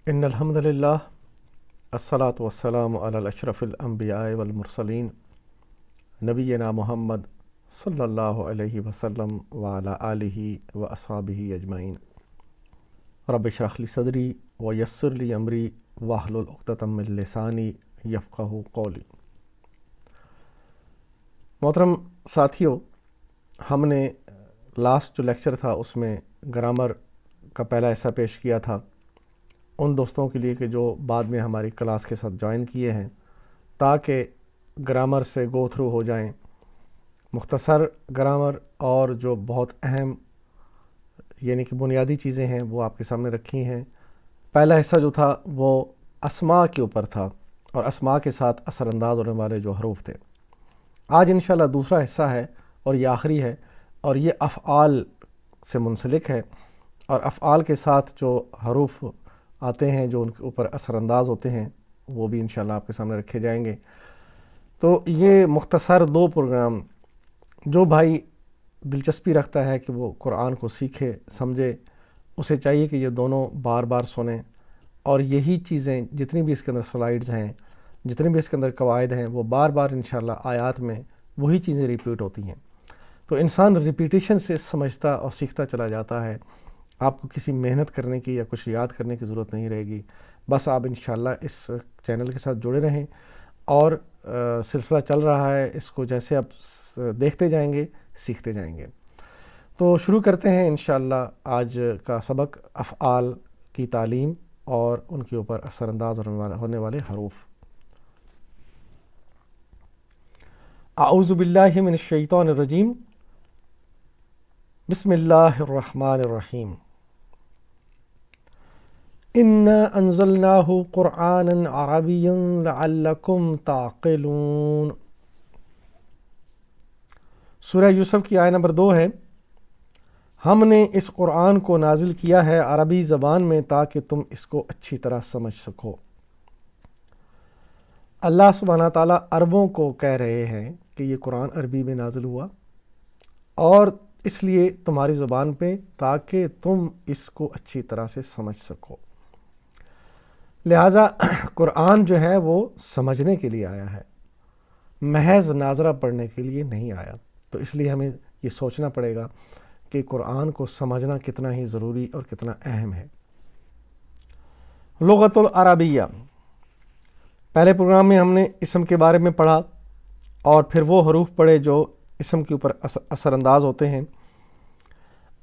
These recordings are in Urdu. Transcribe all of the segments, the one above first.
ان الحمد للہ الصلاۃ والسلام علی اشرف الانبیاء والمرسلین نبینا محمد صلی اللہ علیہ وسلم وعلی آلہ واصحابہ اجمعین۔ رب اشرح لی صدری ویسر لی امری واحلل عقدۃ من لسانی یفقہوا قولی۔ محترم ساتھیو، ہم نے لاسٹ جو لیکچر تھا اس میں گرامر کا پہلا حصہ پیش کیا تھا ان دوستوں کے لیے کہ جو بعد میں ہماری کلاس کے ساتھ جوائن کیے ہیں، تاکہ گرامر سے گو تھرو ہو جائیں۔ مختصر گرامر اور جو بہت اہم یعنی کہ بنیادی چیزیں ہیں وہ آپ کے سامنے رکھی ہیں۔ پہلا حصہ جو تھا وہ اسماء کے اوپر تھا اور اسماء کے ساتھ اثر انداز ہونے والے جو حروف تھے۔ آج انشاءاللہ دوسرا حصہ ہے اور یہ آخری ہے، اور یہ افعال سے منسلک ہے، اور افعال کے ساتھ جو حروف آتے ہیں جو ان کے اوپر اثر انداز ہوتے ہیں وہ بھی انشاءاللہ آپ کے سامنے رکھے جائیں گے۔ تو یہ مختصر دو پروگرام، جو بھائی دلچسپی رکھتا ہے کہ وہ قرآن کو سیکھے سمجھے، اسے چاہیے کہ یہ دونوں بار بار سنیں، اور یہی چیزیں جتنی بھی اس کے اندر سلائیڈز ہیں، جتنی بھی اس کے اندر قواعد ہیں، وہ بار بار انشاءاللہ آیات میں وہی چیزیں ریپیٹ ہوتی ہیں۔ تو انسان ریپیٹیشن سے سمجھتا اور سیکھتا چلا جاتا ہے۔ آپ کو کسی محنت کرنے کی یا کچھ یاد کرنے کی ضرورت نہیں رہے گی، بس آپ انشاءاللہ اس چینل کے ساتھ جڑے رہیں، اور سلسلہ چل رہا ہے، اس کو جیسے آپ دیکھتے جائیں گے سیکھتے جائیں گے۔ تو شروع کرتے ہیں انشاءاللہ آج کا سبق، افعال کی تعلیم اور ان کے اوپر اثر انداز ہونے والے حروف۔ اعوذ باللہ من الشیطان الرجیم، بسم اللہ الرحمن الرحیم۔ اِنَّا أَنزَلْنَاهُ قُرْآنًا عَرَبِيًّا لَعَلَّكُمْ تَعْقِلُونَ۔ سورہ یوسف کی آیہ نمبر 2 ہے، ہم نے اس قرآن کو نازل کیا ہے عربی زبان میں تاکہ تم اس کو اچھی طرح سمجھ سکو۔ اللہ سبحانہ تعالیٰ عربوں کو کہہ رہے ہیں کہ یہ قرآن عربی میں نازل ہوا، اور اس لیے تمہاری زبان پہ، تاکہ تم اس کو اچھی طرح سے سمجھ سکو۔ لہٰذا قرآن جو ہے وہ سمجھنے کے لیے آیا ہے، محض ناظرہ پڑھنے کے لیے نہیں آیا۔ تو اس لیے ہمیں یہ سوچنا پڑے گا کہ قرآن کو سمجھنا کتنا ہی ضروری اور کتنا اہم ہے۔ لغت العربیہ، پہلے پروگرام میں ہم نے اسم کے بارے میں پڑھا، اور پھر وہ حروف پڑھے جو اسم کے اوپر اثر انداز ہوتے ہیں۔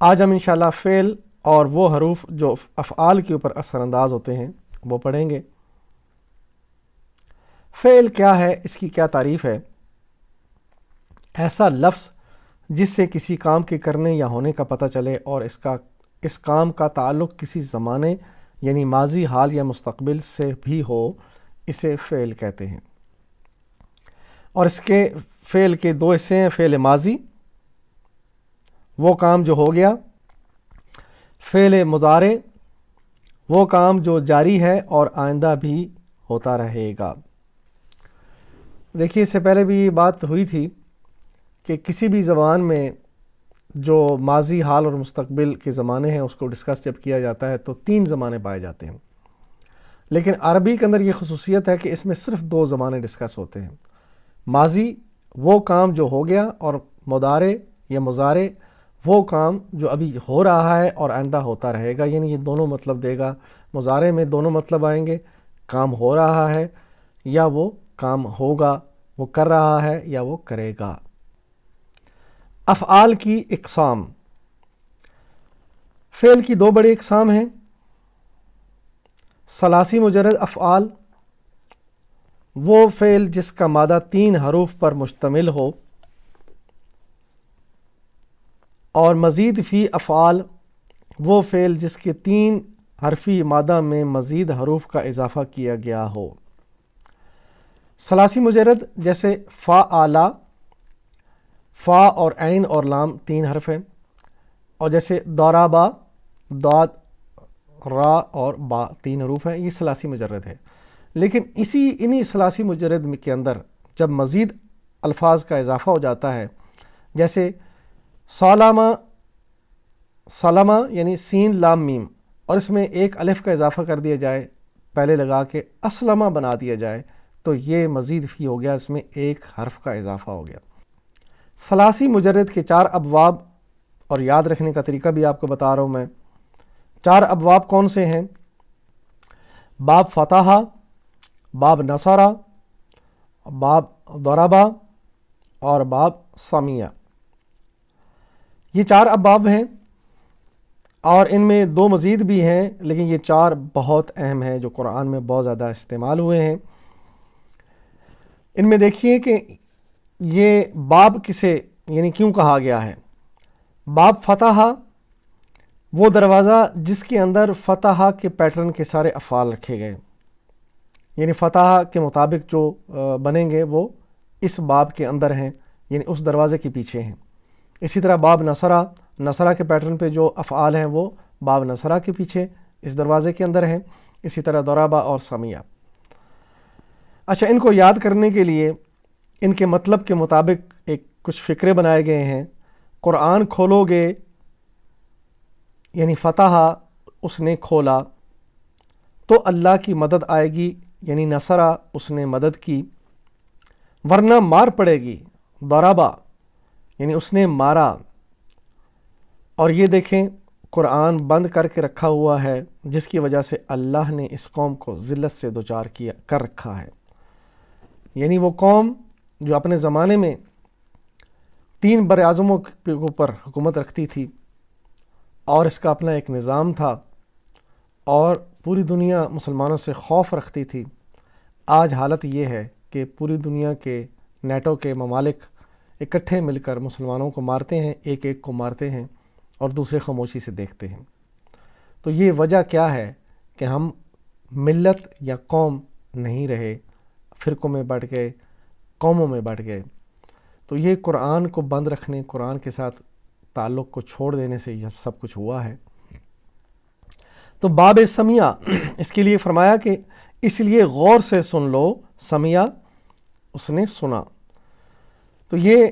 آج ہم انشاءاللہ فعل اور وہ حروف جو افعال کے اوپر اثر انداز ہوتے ہیں وہ پڑھیں گے۔ فعل کیا ہے، اس کی کیا تعریف ہے؟ ایسا لفظ جس سے کسی کام کے کرنے یا ہونے کا پتہ چلے، اور اس کام کا تعلق کسی زمانے یعنی ماضی، حال یا مستقبل سے بھی ہو، اسے فعل کہتے ہیں۔ اور اس کے فعل کے دو حصے ہیں، فعل ماضی، وہ کام جو ہو گیا، فعل مضارع، وہ کام جو جاری ہے اور آئندہ بھی ہوتا رہے گا۔ دیکھیے، اس سے پہلے بھی یہ بات ہوئی تھی کہ کسی بھی زبان میں جو ماضی، حال اور مستقبل کے زمانے ہیں اس کو ڈسکس جب کیا جاتا ہے تو 3 زمانے پائے جاتے ہیں، لیکن عربی کے اندر یہ خصوصیت ہے کہ اس میں صرف 2 زمانے ڈسکس ہوتے ہیں۔ ماضی وہ کام جو ہو گیا، اور مضارع یا مضارع وہ کام جو ابھی ہو رہا ہے اور آئندہ ہوتا رہے گا، یعنی یہ دونوں مطلب دے گا۔ مضارع میں دونوں مطلب آئیں گے، کام ہو رہا ہے یا وہ کام ہوگا، وہ کر رہا ہے یا وہ کرے گا۔ افعال کی اقسام، فعل کی 2 بڑی اقسام ہیں۔ ثلاثی مجرد افعال، وہ فعل جس کا مادہ 3 حروف پر مشتمل ہو، اور مزید فی افعال، وہ فعل جس کے 3 حرفی مادہ میں مزید حروف کا اضافہ کیا گیا ہو۔ ثلاثی مجرد جیسے فعلا، فا اور عین اور لام 3 حرف ہیں، اور جیسے ضربا، ضاد، را اور با 3 حروف ہیں، یہ ثلاثی مجرد ہے۔ لیکن انہی ثلاثی مجرد کے اندر جب مزید الفاظ کا اضافہ ہو جاتا ہے، جیسے سالمہ، سلمہ یعنی سین لام میم، اور اس میں ایک الف کا اضافہ کر دیا جائے، پہلے لگا کے اسلمہ بنا دیا جائے، تو یہ مزید فی ہو گیا، اس میں ایک حرف کا اضافہ ہو گیا۔ ثلاثی مجرد کے 4 ابواب، اور یاد رکھنے کا طریقہ بھی آپ کو بتا رہا ہوں میں۔ 4 ابواب کون سے ہیں؟ باب فتح، باب نصرہ، باب ضربہ اور باب سمیع۔ یہ 4 ابواب ہیں، اور ان میں 2 مزید بھی ہیں، لیکن یہ 4 بہت اہم ہیں جو قرآن میں بہت زیادہ استعمال ہوئے ہیں۔ ان میں دیکھیے کہ یہ باب کسے یعنی کیوں کہا گیا ہے۔ باب فتح، وہ دروازہ جس کے اندر فتح کے پیٹرن کے سارے افعال رکھے گئے، یعنی فتح کے مطابق جو بنیں گے وہ اس باب کے اندر ہیں، یعنی اس دروازے کے پیچھے ہیں۔ اسی طرح باب نصرہ، نصرہ کے پیٹرن پہ جو افعال ہیں وہ باب نصرہ کے پیچھے اس دروازے کے اندر ہیں۔ اسی طرح ضربہ اور سمیع۔ اچھا، ان کو یاد کرنے کے لیے ان کے مطلب کے مطابق کچھ فقرے بنائے گئے ہیں۔ قرآن کھولو گے، یعنی فتح اس نے کھولا، تو اللہ کی مدد آئے گی، یعنی نصرہ اس نے مدد کی، ورنہ مار پڑے گی، ضربہ یعنی اس نے مارا۔ اور یہ دیکھیں قرآن بند کر کے رکھا ہوا ہے، جس کی وجہ سے اللہ نے اس قوم کو ذلت سے دوچار کر رکھا ہے۔ یعنی وہ قوم جو اپنے زمانے میں 3 بر اعظموں کے اوپر حکومت رکھتی تھی، اور اس کا اپنا ایک نظام تھا، اور پوری دنیا مسلمانوں سے خوف رکھتی تھی، آج حالت یہ ہے کہ پوری دنیا کے نیٹو کے ممالک اکٹھے مل کر مسلمانوں کو مارتے ہیں، ایک ایک کو مارتے ہیں، اور دوسرے خاموشی سے دیکھتے ہیں۔ تو یہ وجہ کیا ہے کہ ہم ملت یا قوم نہیں رہے، فرقوں میں بٹ گئے، قوموں میں بٹ گئے۔ تو یہ قرآن کو بند رکھنے، قرآن کے ساتھ تعلق کو چھوڑ دینے سے یہ سب کچھ ہوا ہے۔ تو باب سمیع، اس کے لیے فرمایا کہ اس لیے غور سے سن لو، سمیع اس نے سنا۔ تو یہ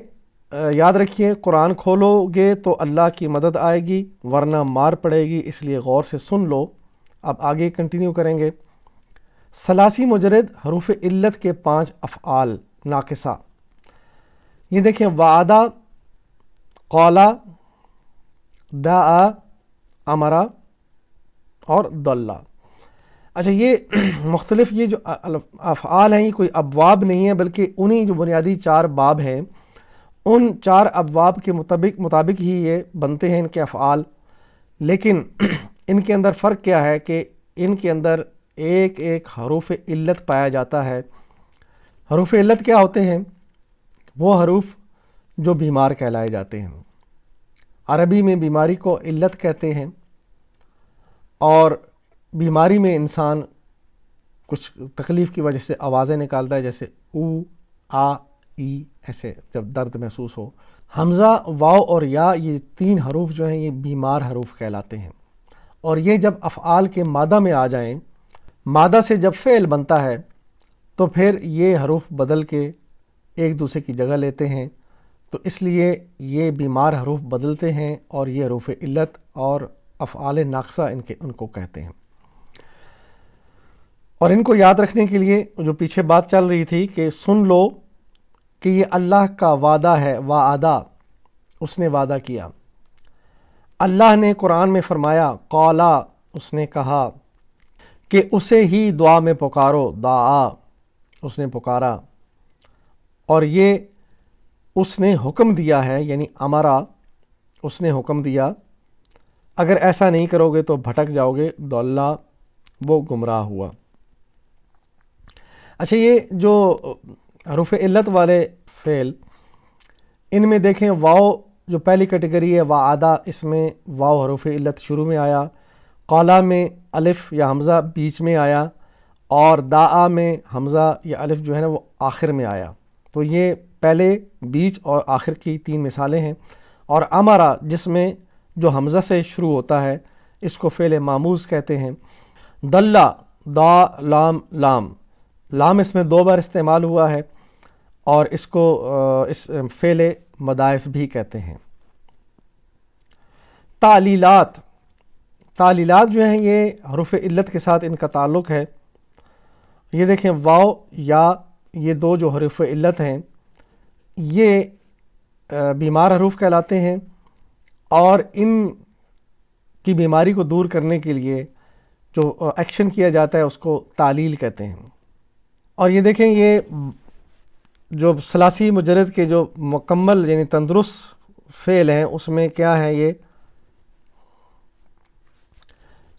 یاد رکھیے، قرآن کھولو گے تو اللہ کی مدد آئے گی، ورنہ مار پڑے گی، اس لیے غور سے سن لو۔ اب آگے کنٹینیو کریں گے۔ ثلاثی مجرد حروف علت کے 5 افعال ناقصہ، یہ دیکھیں، وعدہ، قولا، دعا، امرا اور دلہ۔ اچھا، یہ مختلف یہ جو افعال ہیں، یہ کوئی ابواب نہیں ہے، بلکہ انہی جو بنیادی 4 باب ہیں، ان 4 ابواب کے مطابق ہی یہ بنتے ہیں ان کے افعال۔ لیکن ان کے اندر فرق کیا ہے کہ ان کے اندر ایک ایک حروف علت پایا جاتا ہے۔ حروف علت کیا ہوتے ہیں؟ وہ حروف جو بیمار کہلائے جاتے ہیں۔ عربی میں بیماری کو علت کہتے ہیں، اور بیماری میں انسان کچھ تکلیف کی وجہ سے آوازیں نکالتا ہے، جیسے او، آ، ای، ایسے جب درد محسوس ہو۔ حمزہ، واو اور یا، یہ 3 حروف جو ہیں یہ بیمار حروف کہلاتے ہیں، اور یہ جب افعال کے مادہ میں آ جائیں، مادہ سے جب فعل بنتا ہے تو پھر یہ حروف بدل کے ایک دوسرے کی جگہ لیتے ہیں، تو اس لیے یہ بیمار حروف بدلتے ہیں، اور یہ حروف علت اور افعال ناقصہ ان کو کہتے ہیں۔ اور ان کو یاد رکھنے کے لیے جو پیچھے بات چل رہی تھی کہ سن لو کہ یہ اللہ کا وعدہ ہے، وعدہ اس نے وعدہ کیا۔ اللہ نے قرآن میں فرمایا، قولا اس نے کہا، کہ اسے ہی دعا میں پکارو، دعا اس نے پکارا، اور یہ اس نے حکم دیا ہے، یعنی امرا اس نے حکم دیا، اگر ایسا نہیں کرو گے تو بھٹک جاؤ گے، ضلع وہ گمراہ ہوا۔ اچھا، یہ جو حروف علت والے فعل، ان میں دیکھیں واو جو پہلی کیٹیگری ہے، وعدہ، اس میں واو حروف علت شروع میں آیا، قولا میں الف یا حمزہ بیچ میں آیا، اور دعا میں حمزہ یا الف جو ہے نا وہ آخر میں آیا۔ تو یہ پہلے، بیچ اور آخر کی 3 مثالیں ہیں۔ اور امرا جس میں جو حمزہ سے شروع ہوتا ہے، اس کو فعل معموز کہتے ہیں۔ دلہ، دا، لام، لام، لام اس میں 2 بار استعمال ہوا ہے، اور اس کو اس فعل مضاعف بھی کہتے ہیں۔ تعلیلات، تعلیلات جو ہیں یہ حروف علت کے ساتھ ان کا تعلق ہے. یہ دیکھیں واو یا یہ دو جو حروف علت ہیں یہ بیمار حروف کہلاتے ہیں، اور ان کی بیماری کو دور کرنے کے لیے جو ایکشن کیا جاتا ہے اس کو تعلیل کہتے ہیں. اور یہ دیکھیں یہ جو ثلاثی مجرد کے جو مکمل یعنی تندرست فعل ہیں اس میں کیا ہے،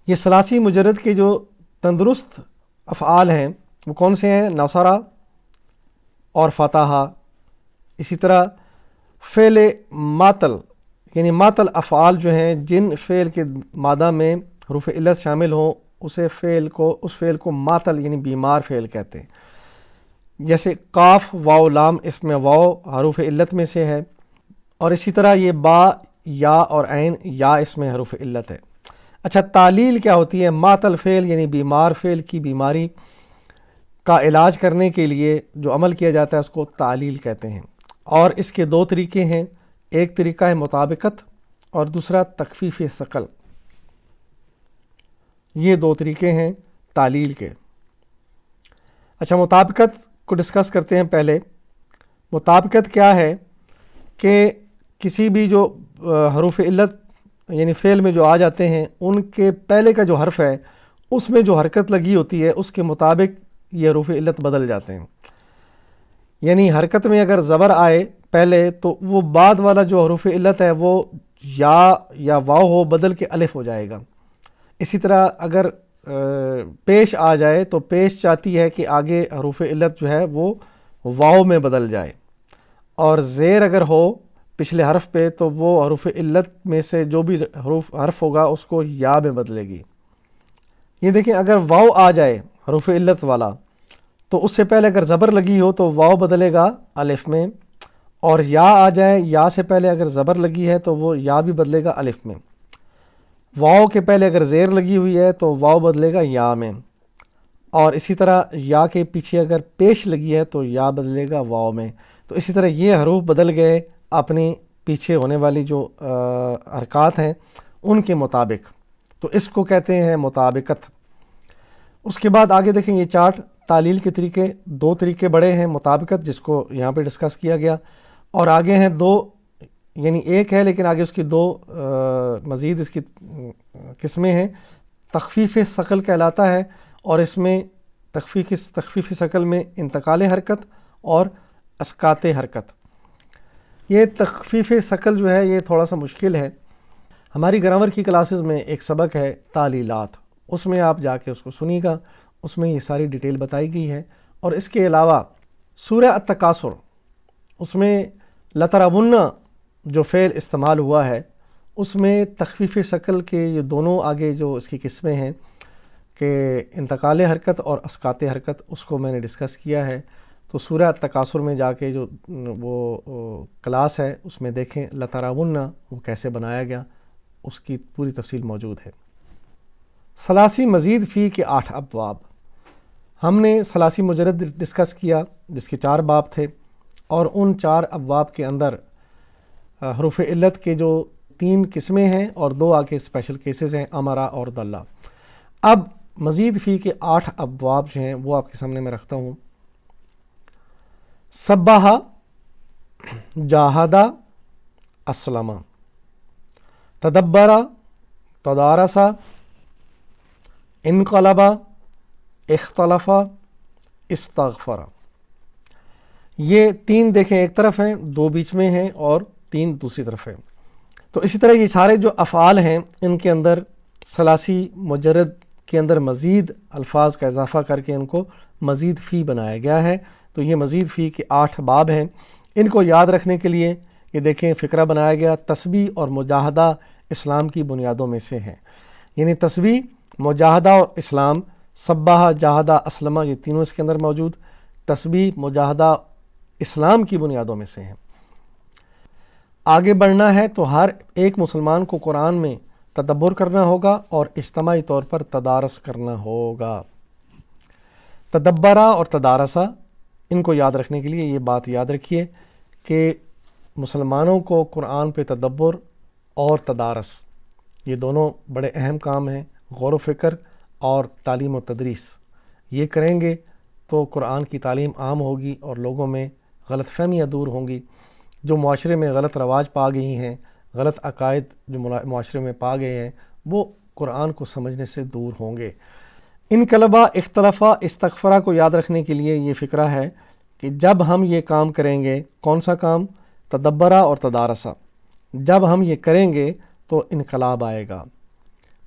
یہ ثلاثی مجرد کے جو تندرست افعال ہیں وہ کون سے ہیں؟ نصرہ اور فتح. اسی طرح فعل معطل یعنی معطل افعال جو ہیں جن فعل کے مادہ میں حروف علت شامل ہوں اس فعل کو معطل یعنی بیمار فعل کہتے ہیں. جیسے قاف واو لام اس میں واو حروف علت میں سے ہے، اور اسی طرح یہ با یا اور عین یا اس میں حروف علت ہے. اچھا تعلیل کیا ہوتی ہے؟ معطل فعل یعنی بیمار فعل کی بیماری کا علاج کرنے کے لیے جو عمل کیا جاتا ہے اس کو تعلیل کہتے ہیں. اور اس کے دو طریقے ہیں، ایک طریقہ ہے مطابقت اور دوسرا تخفیف ثقل. یہ دو طریقے ہیں تعلیل کے. اچھا مطابقت کو ڈسکس کرتے ہیں. پہلے مطابقت کیا ہے کہ کسی بھی جو حروف علت یعنی فعل میں جو آ جاتے ہیں ان کے پہلے کا جو حرف ہے اس میں جو حرکت لگی ہوتی ہے اس کے مطابق یہ حروف علت بدل جاتے ہیں. یعنی حرکت میں اگر زبر آئے پہلے تو وہ بعد والا جو حروف علت ہے وہ یا واو ہو بدل کے الف ہو جائے گا. اسی طرح اگر پیش آ جائے تو پیش چاہتی ہے کہ آگے حروف علت جو ہے وہ واو میں بدل جائے، اور زیر اگر ہو پچھلے حرف پہ تو وہ حروف علت میں سے جو بھی حرف ہوگا اس کو یا میں بدلے گی. یہ دیکھیں اگر واو آ جائے حروف علت والا تو اس سے پہلے اگر زبر لگی ہو تو واو بدلے گا الف میں، اور یا آ جائے یا سے پہلے اگر زبر لگی ہے تو وہ یا بھی بدلے گا الف میں. واو کے پہلے اگر زیر لگی ہوئی ہے تو واو بدلے گا یا میں، اور اسی طرح یا کے پیچھے اگر پیش لگی ہے تو یا بدلے گا واو میں. تو اسی طرح یہ حروف بدل گئے اپنی پیچھے ہونے والی جو حرکات ہیں ان کے مطابق، تو اس کو کہتے ہیں مطابقت. اس کے بعد آگے دیکھیں یہ چارٹ تعلیل کے طریقے، دو طریقے بڑے ہیں مطابقت جس کو یہاں پہ ڈسکس کیا گیا، اور آگے ہیں دو یعنی ایک ہے لیکن آگے اس کی دو مزید اس کی قسمیں ہیں. تخفیف ثقل کہلاتا ہے، اور اس میں تخفیف ثقل میں انتقال حرکت اور اسقاط حرکت. یہ تخفیف ثقل جو ہے یہ تھوڑا سا مشکل ہے. ہماری گرامر کی کلاسز میں ایک سبق ہے تعلیلات، اس میں آپ جا کے اس کو سنیے گا، اس میں یہ ساری ڈیٹیل بتائی گئی ہے. اور اس کے علاوہ سورہ التکاثر اس میں لترون جو فعل استعمال ہوا ہے اس میں تخفیف ثقل کے یہ دونوں آگے جو اس کی قسمیں ہیں کہ انتقال حرکت اور اسقاط حرکت اس کو میں نے ڈسکس کیا ہے. تو سورہ التکاثر میں جا کے جو وہ کلاس ہے اس میں دیکھیں لترون وہ کیسے بنایا گیا، اس کی پوری تفصیل موجود ہے. ثلاثی مزید فی کے 8 ابواب. ہم نے ثلاثی مجرد ڈسکس کیا جس کے 4 باب تھے، اور ان 4 ابواب کے اندر حروف علت کے جو 3 قسمیں ہیں اور 2 آگے اسپیشل کیسز ہیں امرا اور دلہ. اب مزید فی کے 8 ابواب جو ہیں وہ آپ کے سامنے میں رکھتا ہوں. سبح، جاہدہ، اسلم، تدبر، تدارس، انقلب، اختلف، استغفر. یہ 3 دیکھیں ایک طرف ہیں، 2 بیچ میں ہیں اور 3 دوسری طرف ہیں. تو اسی طرح یہ سارے جو افعال ہیں ان کے اندر ثلاثی مجرد کے اندر مزید الفاظ کا اضافہ کر کے ان کو مزید فی بنایا گیا ہے. تو یہ مزید فی کے 8 باب ہیں. ان کو یاد رکھنے کے لیے یہ دیکھیں فقرہ بنایا گیا، تسبیح اور مجاہدہ اسلام کی بنیادوں میں سے ہیں. یعنی تسبیح، مجاہدہ اور اسلام، سبح، جاہدہ، اسلمہ، یہ تینوں اس کے اندر موجود. تسبیح، مجاہدہ اسلام کی بنیادوں میں سے ہیں. آگے بڑھنا ہے تو ہر ایک مسلمان کو قرآن میں تدبر کرنا ہوگا اور اجتماعی طور پر تدارس کرنا ہوگا. تدبرہ اور تدارسہ ان کو یاد رکھنے کے لیے یہ بات یاد رکھیے کہ مسلمانوں کو قرآن پہ تدبر اور تدارس یہ دونوں بڑے اہم کام ہیں، غور و فکر اور تعلیم و تدریس۔ یہ کریں گے تو قرآن کی تعلیم عام ہوگی اور لوگوں میں غلط فہمیاں دور ہوں گی۔ جو معاشرے میں غلط رواج پا گئی ہیں، غلط عقائد جو معاشرے میں پا گئے ہیں، وہ قرآن کو سمجھنے سے دور ہوں گے۔ انقلبہ اختلافہ استغفرہ کو یاد رکھنے کے لیے یہ فکرہ ہے کہ جب ہم یہ کام کریں گے، کون سا کام؟ تدبرہ اور تدارسہ، جب ہم یہ کریں گے تو انقلاب آئے گا،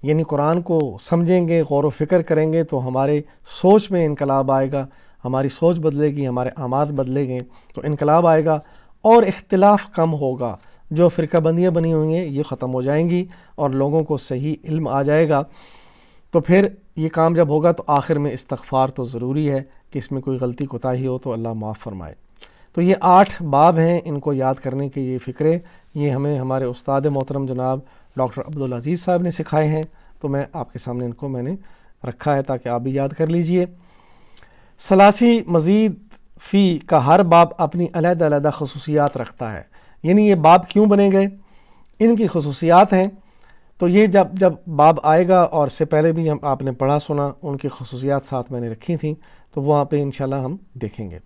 یعنی قرآن کو سمجھیں گے، غور و فکر کریں گے تو ہمارے سوچ میں انقلاب آئے گا، ہماری سوچ بدلے گی، ہمارے اعمال بدلیں گے تو انقلاب آئے گا اور اختلاف کم ہوگا۔ جو فرقہ بندیاں بنی ہوئی ہیں یہ ختم ہو جائیں گی اور لوگوں کو صحیح علم آ جائے گا۔ تو پھر یہ کام جب ہوگا تو آخر میں استغفار تو ضروری ہے کہ اس میں کوئی غلطی کوتاہی ہو تو اللہ معاف فرمائے۔ تو یہ 8 باب ہیں، ان کو یاد کرنے کے یہ فکرے، یہ ہمیں ہمارے استاد محترم جناب ڈاکٹر عبدالعزیز صاحب نے سکھائے ہیں، تو میں آپ کے سامنے ان کو میں نے رکھا ہے تاکہ آپ بھی یاد کر لیجئے۔ ثلاثی مزید فی کا ہر باب اپنی علیحدہ علیحدہ خصوصیات رکھتا ہے، یعنی یہ باب کیوں بنے گئے، ان کی خصوصیات ہیں۔ تو یہ جب باب آئے گا، اور اس سے پہلے بھی آپ نے پڑھا سنا، ان کی خصوصیات ساتھ میں نے رکھی تھیں، تو وہاں پہ انشاءاللہ ہم دیکھیں گے۔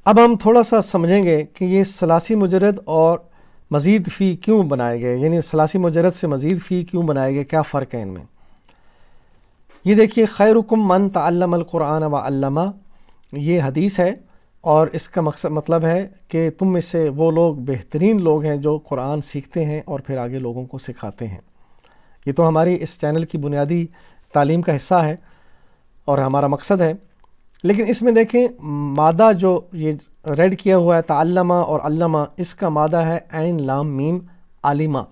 اب ہم تھوڑا سا سمجھیں گے کہ یہ ثلاثی مجرد اور مزید فی کیوں بنائے گئے، یعنی ثلاثی مجرد سے مزید فی کیوں بنائے گئے، کیا فرق ہے ان میں۔ یہ دیکھیے، خیرکم من تعلم القرآن وعلمہ، یہ حدیث ہے اور اس کا مطلب ہے کہ تم میں سے وہ لوگ بہترین لوگ ہیں جو قرآن سیکھتے ہیں اور پھر آگے لوگوں کو سکھاتے ہیں۔ یہ تو ہماری اس چینل کی بنیادی تعلیم کا حصہ ہے اور ہمارا مقصد ہے، لیکن اس میں دیکھیں مادہ جو یہ ریڈ کیا ہوا ہے تعلمہ اور علمہ، اس کا مادہ ہے عین لام میم عالمہ۔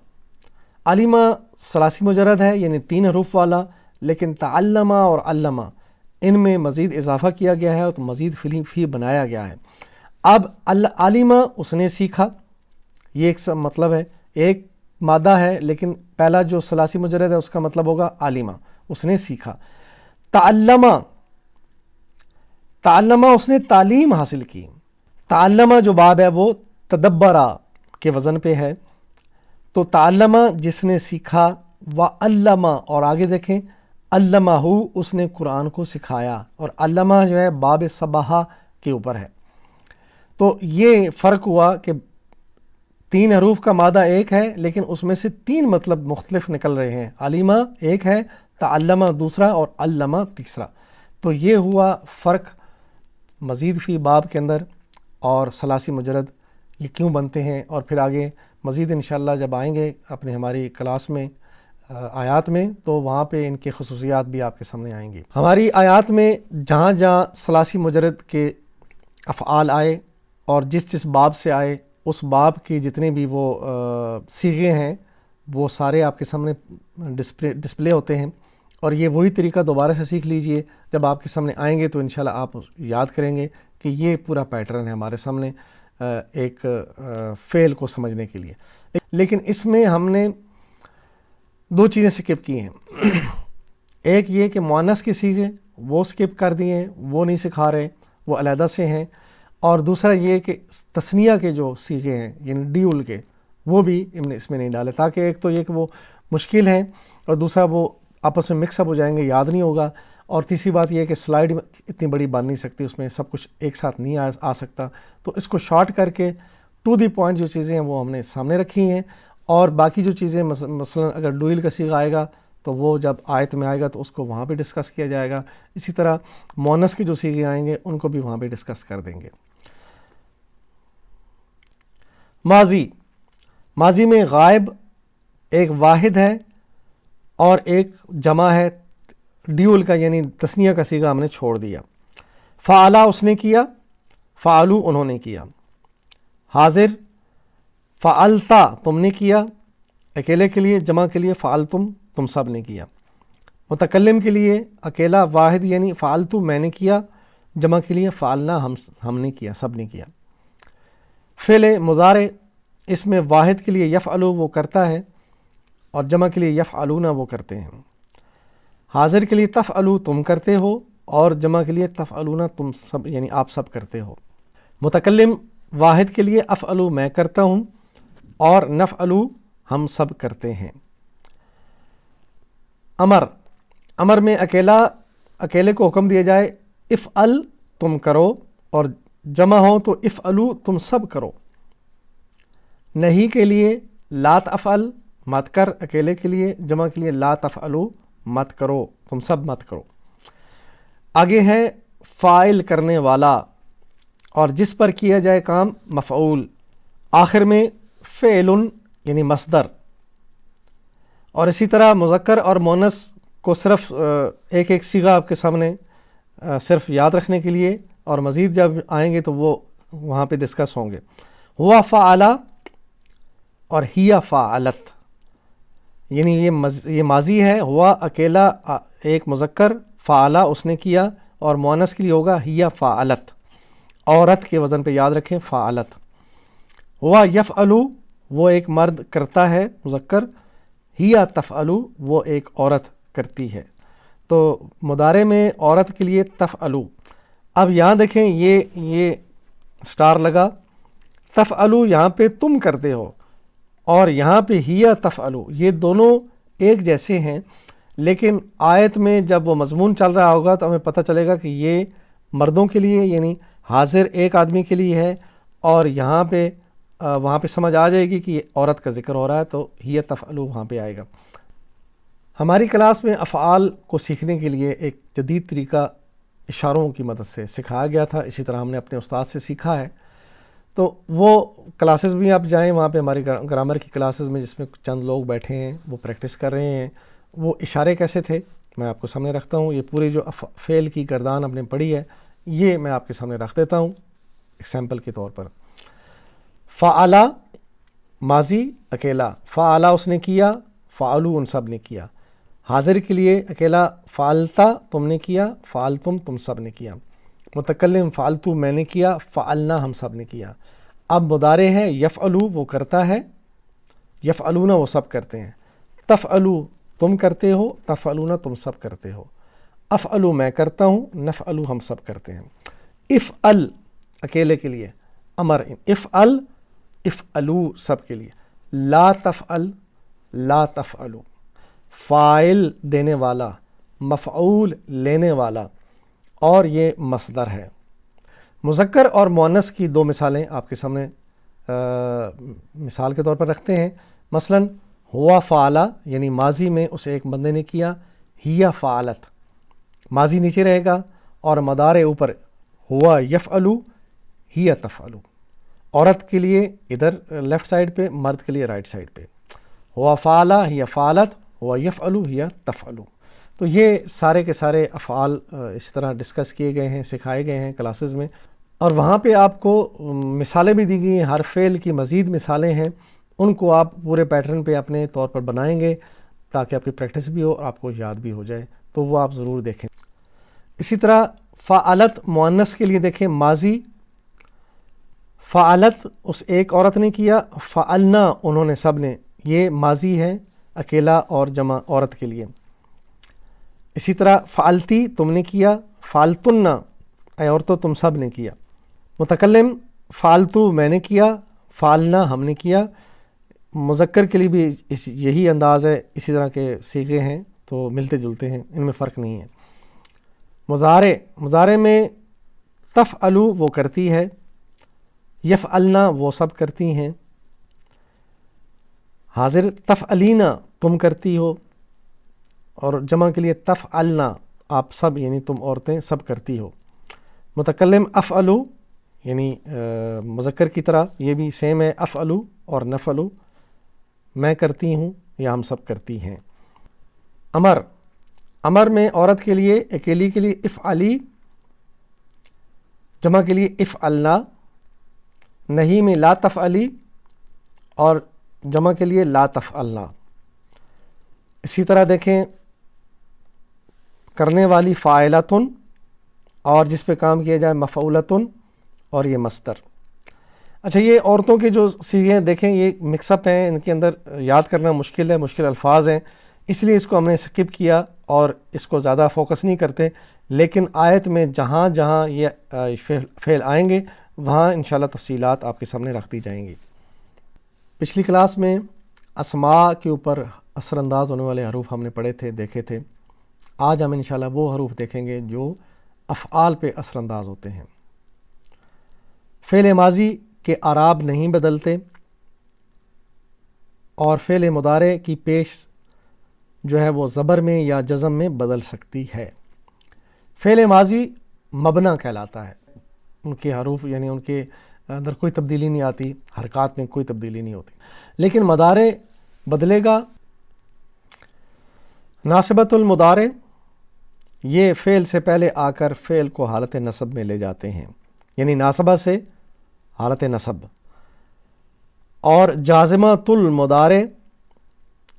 عالمہ ثلاثی مجرد ہے یعنی 3 حروف والا، لیکن تعلمہ اور علمہ ان میں مزید اضافہ کیا گیا ہے اور مزید فی بنایا گیا ہے۔ اب عالمہ اس نے سیکھا، یہ ایک مطلب ہے، ایک مادہ ہے، لیکن پہلا جو ثلاثی مجرد ہے اس کا مطلب ہوگا عالمہ، اس نے سیکھا۔ تعلمہ اس نے تعلیم حاصل کی۔ تعلمہ جو باب ہے وہ تدبرہ کے وزن پہ ہے، تو تعلمہ جس نے سیکھا، وعلمہ اور آگے دیکھیں علمہ اس نے قرآن کو سکھایا، اور علمہ جو ہے باب سباہا کے اوپر ہے۔ تو یہ فرق ہوا کہ 3 حروف کا مادہ ایک ہے، لیکن اس میں سے 3 مطلب مختلف نکل رہے ہیں۔ عالمہ ایک ہے، تعلمہ دوسرا اور علمہ تیسرا۔ تو یہ ہوا فرق مزید فی باب کے اندر اور ثلاثی مجرد یہ کیوں بنتے ہیں، اور پھر آگے مزید انشاءاللہ جب آئیں گے اپنے ہماری کلاس میں آیات میں تو وہاں پہ ان کی خصوصیات بھی آپ کے سامنے آئیں گی۔ ہماری آیات میں جہاں جہاں ثلاثی مجرد کے افعال آئے اور جس باب سے آئے، اس باب کی جتنے بھی وہ صیغے ہیں وہ سارے آپ کے سامنے ڈسپلے ہوتے ہیں، اور یہ وہی طریقہ دوبارہ سے سیکھ لیجئے، جب آپ کے سامنے آئیں گے تو انشاءاللہ آپ یاد کریں گے کہ یہ پورا پیٹرن ہے ہمارے سامنے ایک فعل کو سمجھنے کے لیے۔ لیکن اس میں ہم نے 2 چیزیں سکپ کی ہیں، ایک یہ کہ مؤنث کی صیغے وہ سکپ کر دیے ہیں، وہ نہیں سکھا رہے، وہ علیحدہ سے ہیں، اور دوسرا یہ کہ تثنیہ کے جو صیغے ہیں یعنی ڈیول کے وہ بھی اس میں نہیں ڈالے، تاکہ ایک تو یہ کہ وہ مشکل ہیں، اور دوسرا وہ آپس میں مکس اپ ہو جائیں گے، یاد نہیں ہوگا، اور تیسری بات یہ کہ سلائیڈ اتنی بڑی بن نہیں سکتی، اس میں سب کچھ ایک ساتھ نہیں آ سکتا، تو اس کو شارٹ کر کے ٹو دی پوائنٹ جو چیزیں ہیں وہ ہم نے سامنے رکھی ہیں، اور باقی جو چیزیں مثلا اگر ڈوئل کا صیغہ آئے گا تو وہ جب آیت میں آئے گا تو اس کو وہاں پہ ڈسکس کیا جائے گا، اسی طرح مؤنث کے جو صیغے آئیں گے ان کو بھی وہاں پہ ڈسکس کر دیں گے۔ ماضی میں غائب ایک واحد ہے اور ایک جمع ہے ڈیول کا، یعنی تثنیہ کا صیغہ ہم نے چھوڑ دیا۔ فعلا اس نے کیا، فعلو انہوں نے کیا۔ حاضر فعلتا تم نے کیا، اکیلے کے لیے، جمع کے لیے فعلتم تم سب نے کیا۔ متکلم کے لیے اکیلا واحد یعنی فعلتو میں نے کیا، جمع کے لیے فعلنا ہم نے کیا، سب نے کیا۔ فعل مضارع اس میں واحد کے لیے یفعلو وہ کرتا ہے اور جمع کے لیے یفعلون وہ کرتے ہیں۔ حاضر کے لیے تفعلو تم کرتے ہو اور جمع کے لیے تفعلون تم سب یعنی آپ سب کرتے ہو۔ متکلم واحد کے لیے افعلو میں کرتا ہوں اور نفعلو ہم سب کرتے ہیں۔ امر میں اکیلے کو حکم دیا جائے افعل تم کرو، اور جمع ہو تو افعلو تم سب کرو۔ نہیں کے لیے لا تفعل مت کر، اکیلے کے لیے، جمع کے لیے لا تفعلو مت کرو، تم سب مت کرو۔ آگے ہے فاعل کرنے والا، اور جس پر کیا جائے کام مفعول، آخر میں فعل یعنی مصدر۔ اور اسی طرح مذکر اور مؤنث کو صرف ایک ایک صیغہ آپ کے سامنے صرف یاد رکھنے کے لیے، اور مزید جب آئیں گے تو وہ وہاں پہ ڈسکس ہوں گے۔ ہوا فعلا اور ہیا فعلت، یعنی یہ ماضی ہے، ہوا اکیلا ایک مذکر، فعلا اس نے کیا، اور مؤنث کے لیے ہوگا ہیا فعلت، عورت کے وزن پہ یاد رکھیں فعلت۔ ہوا یفعلو وہ ایک مرد کرتا ہے مذکر، ہیا تفعلو وہ ایک عورت کرتی ہے۔ تو مضارع میں عورت کے لیے تفعلو۔ اب یہاں دیکھیں یہ سٹار لگا، تفعلو یہاں پہ تم کرتے ہو، اور یہاں پہ ہیا تفعلو، یہ دونوں ایک جیسے ہیں، لیکن آیت میں جب وہ مضمون چل رہا ہوگا تو ہمیں پتہ چلے گا کہ یہ مردوں کے لیے یعنی حاضر ایک آدمی کے لیے ہے، اور یہاں پہ وہاں پہ سمجھ آ جائے گی کہ یہ عورت کا ذکر ہو رہا ہے، تو ہیا تفعلو وہاں پہ آئے گا۔ ہماری کلاس میں افعال کو سیکھنے کے لیے ایک جدید طریقہ اشاروں کی مدد سے سکھایا گیا تھا، اسی طرح ہم نے اپنے استاد سے سیکھا ہے۔ تو وہ کلاسز بھی آپ جائیں وہاں پہ، ہماری گرامر کی کلاسز میں جس میں چند لوگ بیٹھے ہیں وہ پریکٹس کر رہے ہیں، وہ اشارے کیسے تھے میں آپ کو سامنے رکھتا ہوں۔ یہ پوری جو فعل کی گردان آپ نے پڑھی ہے یہ میں آپ کے سامنے رکھ دیتا ہوں ایگزامپل کے طور پر۔ فعلا ماضی اکیلا، فعلا اس نے کیا، فعلو ان سب نے کیا۔ حاضر کے لیے اکیلا فعلتا تم نے کیا، فعلتم تم سب نے کیا۔ متکلم فعلتو میں نے کیا، فعلنا ہم سب نے کیا۔ اب مضارع ہے یفعلو وہ کرتا ہے، یفعلون وہ سب کرتے ہیں۔ تفعلو تم کرتے ہو، تفعلون تم سب کرتے ہو۔ افعلو میں کرتا ہوں، نفعلو ہم سب کرتے ہیں۔ افعل اکیلے کے لیے امر، افعل افعلو سب کے لیے۔ لا تفعل لا تفعلو، فاعل دینے والا، مفعول لینے والا، اور یہ مصدر ہے۔ مذکر اور مؤنث کی دو مثالیں آپ کے سامنے مثال کے طور پر رکھتے ہیں۔ مثلا ہوا فعلا یعنی ماضی میں اسے ایک بندے نے کیا، ہیا فعلت ماضی نیچے رہے گا، اور مضارع اوپر ہوا یفعلو ہیا تفعلو، عورت کے لیے ادھر لیفٹ سائڈ پہ، مرد کے لیے رائٹ سائڈ پہ۔ ہوا فعلا ہیا فعلت، ہوا یفعلو ہیا تفعلو۔ تو یہ سارے کے سارے افعال اس طرح ڈسکس کیے گئے ہیں، سکھائے گئے ہیں کلاسز میں، اور وہاں پہ آپ کو مثالیں بھی دی گئی ہیں، ہر فعل کی مزید مثالیں ہیں، ان کو آپ پورے پیٹرن پہ اپنے طور پر بنائیں گے تاکہ آپ کی پریکٹس بھی ہو اور آپ کو یاد بھی ہو جائے، تو وہ آپ ضرور دیکھیں۔ اسی طرح فعلت مؤنث کے لیے دیکھیں، ماضی فعلت اس ایک عورت نے کیا، فعلنا انہوں نے سب نے، یہ ماضی ہے اکیلا اور جمع عورت کے لیے۔ اسی طرح فعلتی تم نے کیا، فعلتن اے عورتوں تم سب نے کیا۔ متکلم فعلتو میں نے کیا، فعلنا ہم نے کیا۔ مذکر کے لیے بھی یہی انداز ہے، اسی طرح کے صیغے ہیں تو ملتے جلتے ہیں، ان میں فرق نہیں ہے۔ مضارع میں تفعلو وہ کرتی ہے، یفعلنا وہ سب کرتی ہیں۔ حاضر تفعلینا تم کرتی ہو، اور جمع کے لیے تفعلنا آپ سب یعنی تم عورتیں سب کرتی ہو۔ متکلم افعلو یعنی مذکر کی طرح یہ بھی سیم ہے، افعلو اور نفعلو میں کرتی ہوں یا ہم سب کرتی ہیں۔ امر میں عورت کے لیے اکیلی کے لیے افعلی، جمع کے لیے افعلنا۔ نہیں میں لا تفعلی، اور جمع کے لیے لا تفعلنا۔ اسی طرح دیکھیں کرنے والی فاعلتن، اور جس پہ کام کیا جائے مفعولتن، اور یہ مصدر۔ اچھا یہ عورتوں کے جو صیغے دیکھیں یہ مکس اپ ہیں، ان کے اندر یاد کرنا مشکل ہے، مشکل الفاظ ہیں، اس لیے اس کو ہم نے سکپ کیا اور اس کو زیادہ فوکس نہیں کرتے، لیکن آیت میں جہاں جہاں یہ فعل آئیں گے وہاں انشاءاللہ تفصیلات آپ کے سامنے رکھ دی جائیں گی۔ پچھلی کلاس میں اسماء کے اوپر اثر انداز ہونے والے حروف ہم نے پڑھے تھے، دیکھے تھے۔ آج ہم انشاءاللہ وہ حروف دیکھیں گے جو افعال پہ اثر انداز ہوتے ہیں۔ فعل ماضی کے اعراب نہیں بدلتے اور فعل مضارع کی پیش جو ہے وہ زبر میں یا جزم میں بدل سکتی ہے۔ فعل ماضی مبنا کہلاتا ہے، ان کے حروف یعنی ان کے اندر کوئی تبدیلی نہیں آتی، حرکات میں کوئی تبدیلی نہیں ہوتی، لیکن مضارع بدلے گا۔ ناصبۃ المضارع یہ فعل سے پہلے آ کر فعل کو حالت نصب میں لے جاتے ہیں، یعنی ناصبہ سے حالت نصب۔ اور جازمۃ المضارع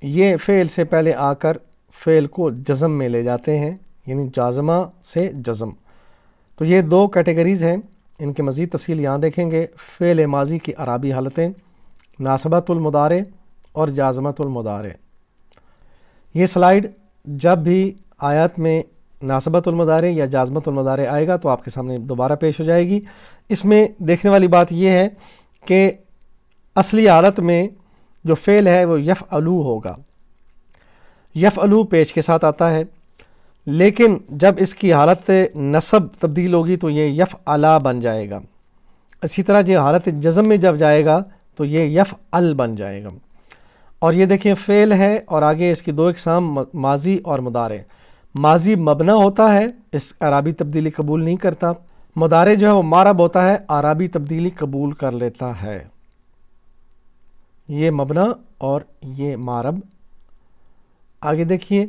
یہ فعل سے پہلے آ کر فعل کو جزم میں لے جاتے ہیں، یعنی جازمہ سے جزم۔ تو یہ دو کیٹیگریز ہیں، ان کے مزید تفصیل یہاں دیکھیں گے۔ فعل ماضی کی اعرابی حالتیں، ناصبۃ المضارع اور جازمۃ المضارع۔ یہ سلائیڈ جب بھی آیات میں ناصبۃ المضارع یا جازمۃ المضارع آئے گا تو آپ کے سامنے دوبارہ پیش ہو جائے گی۔ اس میں دیکھنے والی بات یہ ہے کہ اصلی حالت میں جو فعل ہے وہ یفعلو ہوگا، یفعلو پیش کے ساتھ آتا ہے، لیکن جب اس کی حالت نصب تبدیل ہوگی تو یہ یفعلا بن جائے گا۔ اسی طرح جو حالت جزم میں جب جائے گا تو یہ یفعل بن جائے گا۔ اور یہ دیکھیں فعل ہے اور آگے اس کی دو اقسام ماضی اور مضارع۔ ماضی مبنا ہوتا ہے، اس اعرابی تبدیلی قبول نہیں کرتا۔ مضارع جو ہے وہ معرب ہوتا ہے، اعرابی تبدیلی قبول کر لیتا ہے۔ یہ مبنا اور یہ معرب۔ آگے دیکھیے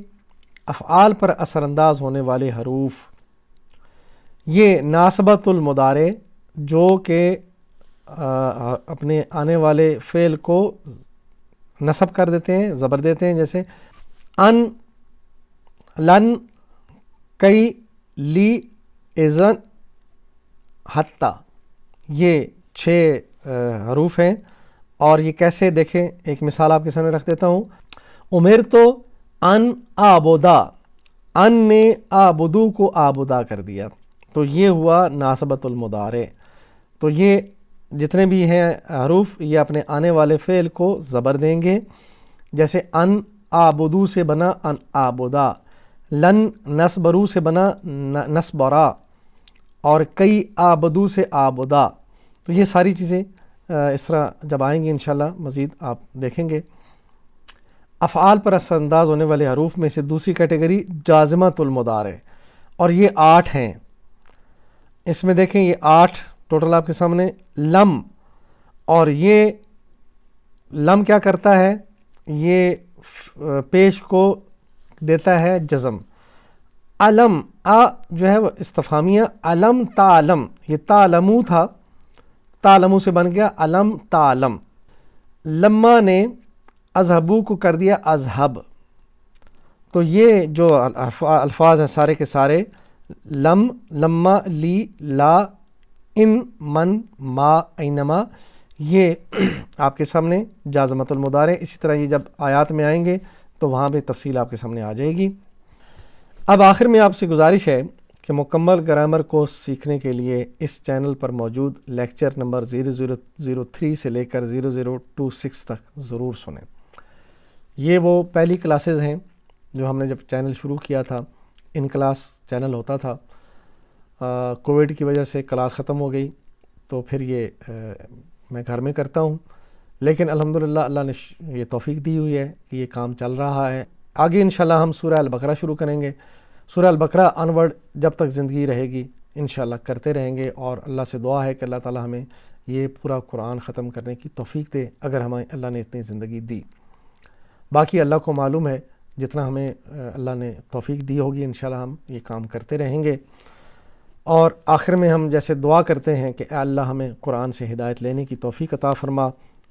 افعال پر اثر انداز ہونے والے حروف۔ یہ ناصبۃ المضارع جو کہ اپنے آنے والے فعل کو نصب کر دیتے ہیں، زبر دیتے ہیں، جیسے ان، لن، کئی، لی، اذن، حتی۔ یہ 6 حروف ہیں اور یہ کیسے دیکھیں، ایک مثال آپ کے سامنے رکھ دیتا ہوں۔ امرتو ان آبودا، ان نے آبدو کو آبودا کر دیا، تو یہ ہوا ناصبۃ المضارع۔ تو یہ جتنے بھی ہیں حروف یہ اپنے آنے والے فعل کو زبر دیں گے، جیسے ان آبدو سے بنا ان آبودا، لن نصبرو سے بنا نصبرا، اور کئی آبدو سے آبودا۔ تو یہ ساری چیزیں اس طرح جب آئیں گی انشاءاللہ مزید آپ دیکھیں گے۔ افعال پر اثر انداز ہونے والے حروف میں سے دوسری کیٹیگری جازمۃ المضارع، اور یہ 8 ہیں۔ اس میں دیکھیں یہ 8 ٹوٹل آپ کے سامنے۔ لم، اور یہ لم کیا کرتا ہے، یہ پیش کو دیتا ہے جزم۔ علم، جو ہے وہ استفہامیہ، علم تعلم، یہ تعلمو تھا، تعلمو سے بن گیا علم تعلم۔ لما نے اذہبو کو کر دیا اذہب۔ تو یہ جو الفاظ ہیں سارے کے سارے، لم، لما، لی، لا، ان، من، ما، اینما، یہ آپ کے سامنے جازمۃ المضارع۔ اسی طرح یہ جب آیات میں آئیں گے تو وہاں بھی تفصیل آپ کے سامنے آ جائے گی۔ اب آخر میں آپ سے گزارش ہے کہ مکمل گرامر کو سیکھنے کے لیے اس چینل پر موجود لیکچر نمبر 0003 سے لے کر 0026 تک ضرور سنیں۔ یہ وہ پہلی کلاسز ہیں جو ہم نے جب چینل شروع کیا تھا، ان کلاس چینل ہوتا تھا، کووڈ کی وجہ سے کلاس ختم ہو گئی تو پھر یہ میں گھر میں کرتا ہوں، لیکن الحمدللہ اللہ نے یہ توفیق دی ہوئی ہے کہ یہ کام چل رہا ہے۔ آگے انشاءاللہ ہم سورہ البقرہ شروع کریں گے، سورہ البقرہ انورڈ جب تک زندگی رہے گی انشاءاللہ کرتے رہیں گے، اور اللہ سے دعا ہے کہ اللہ تعالی ہمیں یہ پورا قرآن ختم کرنے کی توفیق دے اگر ہمیں اللہ نے اتنی زندگی دی۔ باقی اللہ کو معلوم ہے، جتنا ہمیں اللہ نے توفیق دی ہوگی انشاءاللہ ہم یہ کام کرتے رہیں گے۔ اور آخر میں ہم جیسے دعا کرتے ہیں کہ اے اللہ ہمیں قرآن سے ہدایت لینے کی توفیق عطا فرما،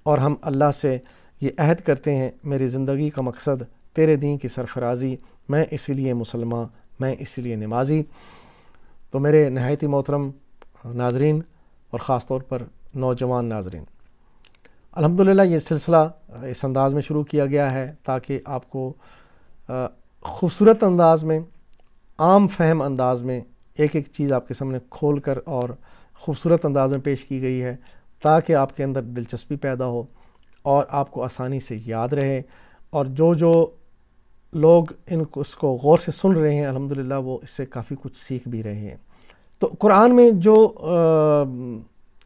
اور ہم اللہ سے یہ عہد کرتے ہیں میری زندگی کا مقصد تیرے دین کی سرفرازی، میں اسی لیے مسلمان، میں اسی لیے نمازی۔ تو میرے نہایت محترم ناظرین اور خاص طور پر نوجوان ناظرین، الحمدللہ یہ سلسلہ اس انداز میں شروع کیا گیا ہے تاکہ آپ کو خوبصورت انداز میں، عام فہم انداز میں ایک ایک چیز آپ کے سامنے کھول کر اور خوبصورت انداز میں پیش کی گئی ہے، تاکہ آپ کے اندر دلچسپی پیدا ہو اور آپ کو آسانی سے یاد رہے، اور جو لوگ اس کو غور سے سن رہے ہیں الحمدللہ وہ اس سے کافی کچھ سیکھ بھی رہے ہیں۔ تو قرآن میں جو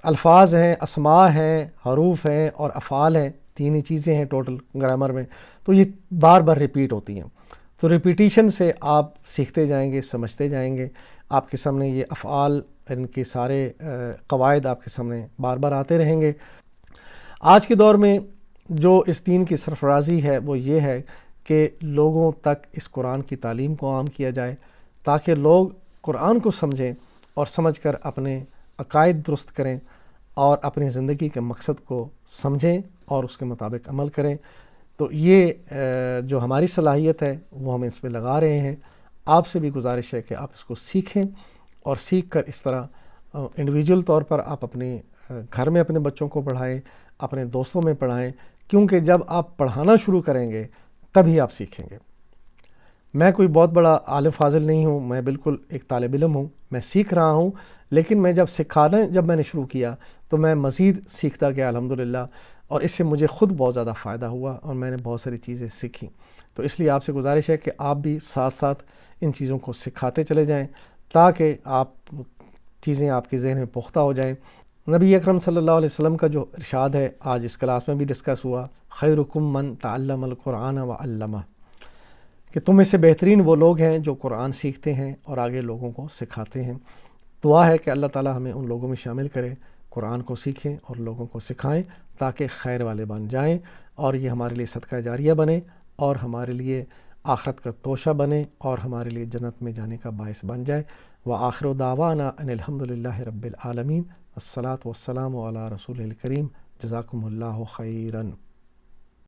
الفاظ ہیں، اسماء ہیں، حروف ہیں اور افعال ہیں، تین ہی چیزیں ہیں ٹوٹل گرامر میں، تو یہ بار بار ریپیٹ ہوتی ہیں۔ تو ریپیٹیشن سے آپ سیکھتے جائیں گے، سمجھتے جائیں گے، آپ کے سامنے یہ افعال، ان کے سارے قواعد آپ کے سامنے بار بار آتے رہیں گے۔ آج کے دور میں جو اس دین کی سرفرازی ہے وہ یہ ہے کہ لوگوں تک اس قرآن کی تعلیم کو عام کیا جائے، تاکہ لوگ قرآن کو سمجھیں اور سمجھ کر اپنے عقائد درست کریں اور اپنی زندگی کے مقصد کو سمجھیں اور اس کے مطابق عمل کریں۔ تو یہ جو ہماری صلاحیت ہے وہ ہم اس پہ لگا رہے ہیں۔ آپ سے بھی گزارش ہے کہ آپ اس کو سیکھیں اور سیکھ کر اس طرح انڈیویجول طور پر آپ اپنے گھر میں اپنے بچوں کو پڑھائیں، اپنے دوستوں میں پڑھائیں، کیونکہ جب آپ پڑھانا شروع کریں گے تبھی آپ سیکھیں گے۔ میں کوئی بہت بڑا عالم فاضل نہیں ہوں، میں بالکل ایک طالب علم ہوں، میں سیکھ رہا ہوں، لیکن میں جب میں نے شروع کیا تو میں مزید سیکھتا گیا الحمدللہ، اور اس سے مجھے خود بہت زیادہ فائدہ ہوا اور میں نے بہت ساری چیزیں سیکھیں۔ تو اس لیے آپ سے گزارش ہے کہ آپ بھی ساتھ ساتھ ان چیزوں کو سکھاتے چلے جائیں تاکہ چیزیں آپ کے ذہن میں پختہ ہو جائیں۔ نبی اکرم صلی اللہ علیہ وسلم کا جو ارشاد ہے، آج اس کلاس میں بھی ڈسکس ہوا، خیرکم من تعلم القرآن وعلمہ، کہ تم میں سے بہترین وہ لوگ ہیں جو قرآن سیکھتے ہیں اور آگے لوگوں کو سکھاتے ہیں۔ دعا ہے کہ اللہ تعالی ہمیں ان لوگوں میں شامل کرے، قرآن کو سیکھیں اور لوگوں کو سکھائیں تاکہ خیر والے بن جائیں اور یہ ہمارے لیے صدقہ جاریہ بنے اور ہمارے لیے آخرت کا توشہ بنے اور ہمارے لیے جنت میں جانے کا باعث بن جائے۔ وآخر دعوانا ان الحمدللہ رب العالمین، الصلاۃ والسلام علی رسول الکریم، جزاکم اللہ خیراً۔